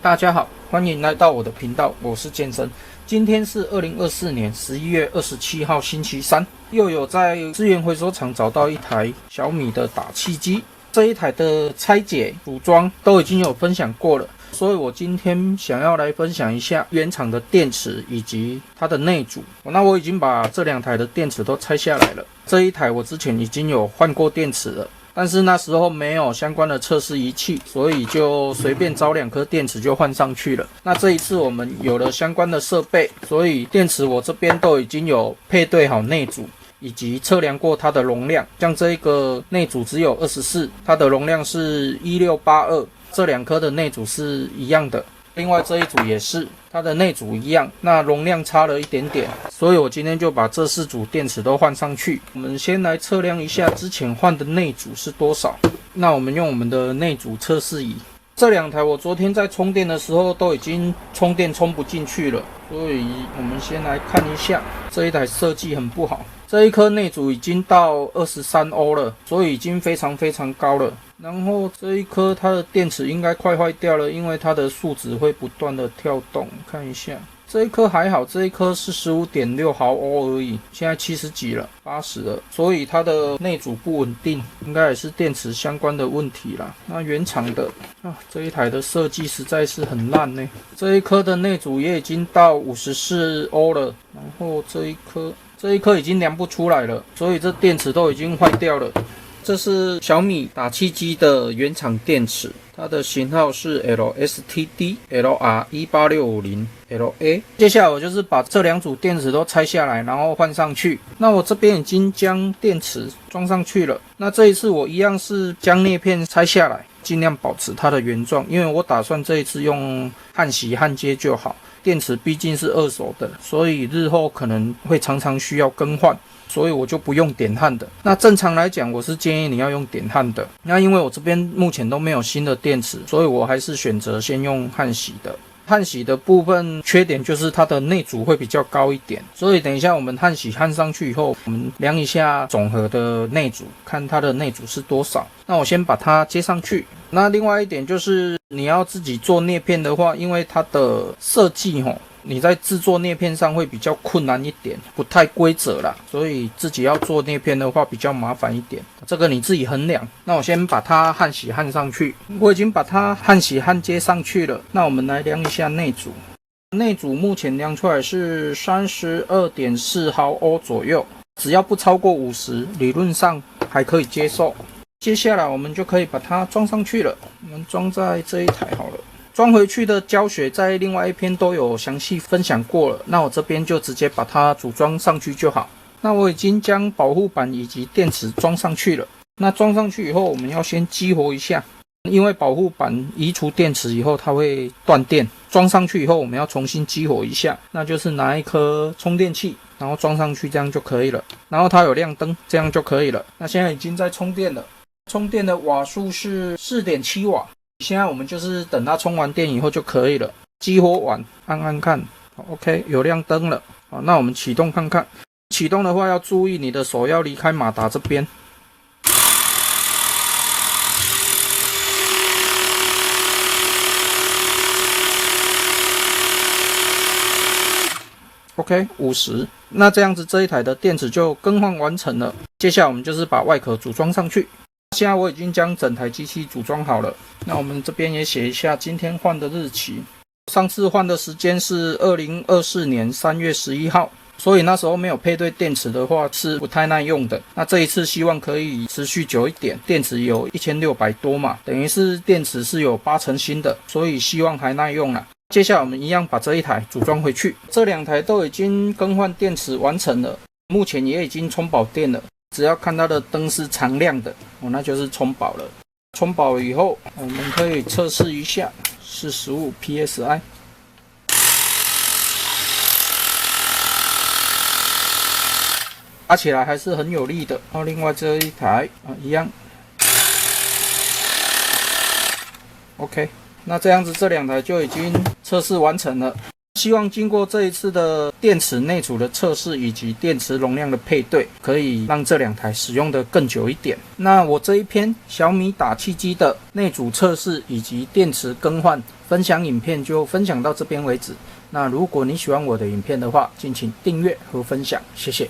大家好，欢迎来到我的频道，我是健身。今天是2024年11月27号星期三，又有在资源回收厂找到一台小米的打气机。这一台的拆解组装都已经有分享过了，所以我今天想要来分享一下原厂的电池以及它的内组。那我已经把这两台的电池都拆下来了。这一台我之前已经有换过电池了，但是那时候没有相关的测试仪器，所以就随便找2颗电池就换上去了。那这一次我们有了相关的设备，所以电池我这边都已经有配对好内组，以及测量过它的容量。像这一个内组只有24，它的容量是1682，这2颗的内组是一样的。另外这一组也是，它的内组一样，那容量差了一点点，所以我今天就把这4组电池都换上去。我们先来测量一下之前换的内组是多少。那我们用我们的内组测试仪，这2台我昨天在充电的时候都已经充电充不进去了，所以我们先来看一下，这一台设计很不好。这一颗内组已经到23欧了，所以已经非常高了。然后这一颗它的电池应该快坏掉了，因为它的数值会不断的跳动。看一下，这一颗还好，这一颗是 15.6 毫欧而已，现在70几了，80了，所以它的内组不稳定，应该也是电池相关的问题啦。那原厂的这一台的设计实在是很烂呢。这一颗的内组也已经到54欧了，然后这一颗已经量不出来了，所以这电池都已经坏掉了。这是小米打气机的原厂电池，它的型号是 LSTD LR18650LA。接下来我就是把这2组电池都拆下来，然后换上去。那我这边已经将电池装上去了。那这一次我一样是将镊片拆下来，尽量保持它的原状，因为我打算这一次用焊洗焊接就好。电池毕竟是2手的，所以日后可能会常常需要更换，所以我就不用点焊的。那正常来讲，我是建议你要用点焊的。那因为我这边目前都没有新的电池，所以我还是选择先用焊洗的。焊洗的部分缺点就是它的内组会比较高一点，所以等一下我们焊洗焊上去以后，我们量一下总和的内组，看它的内组是多少。那我先把它接上去。那另外一点就是你要自己做镊片的话，因为它的设计你在制作镊片上会比较困难一点，不太规则啦，所以自己要做镊片的话比较麻烦一点，这个你自己衡量。那我先把它焊洗焊上去，我已经把它焊洗焊接上去了。那我们来量一下内组，内组目前量出来是 32.4 毫欧左右，只要不超过50，理论上还可以接受。接下来我们就可以把它装上去了，我们装在这一台好了。装回去的教学在另外一篇都有详细分享过了，那我这边就直接把它组装上去就好。那我已经将保护板以及电池装上去了。那装上去以后，我们要先激活一下，因为保护板移除电池以后它会断电。装上去以后，我们要重新激活一下，那就是拿一颗充电器，然后装上去，这样就可以了。然后它有亮灯，这样就可以了。那现在已经在充电了，充电的瓦数是 4.7 瓦。现在我们就是等它充完电以后就可以了。激活完按按看 OK， 有亮灯了。好，那我们启动看看。启动的话要注意你的手要离开马达这边。OK 50，那这样子这一台的电池就更换完成了。接下来我们就是把外壳组装上去。现在我已经将整台机器组装好了，那我们这边也写一下今天换的日期。上次换的时间是2024年3月11号，所以那时候没有配对电池的话是不太耐用的。那这一次希望可以持续久一点，电池有1600多嘛，等于是电池是有80%新的，所以希望还耐用啦。接下来我们一样把这一台组装回去。这2台都已经更换电池完成了，目前也已经充饱电了。只要看它的灯是常亮的，那就是充饱了。充饱了以后，我们可以测试一下45 PSI。打起来还是很有力的。另外这一台一样。OK， 那这样子这2台就已经测试完成了。希望经过这一次的电池内储的测试以及电池容量的配对，可以让这2台使用的更久一点。那我这一篇小米打气机的内组测试以及电池更换分享影片就分享到这边为止。那如果你喜欢我的影片的话，敬请订阅和分享，谢谢。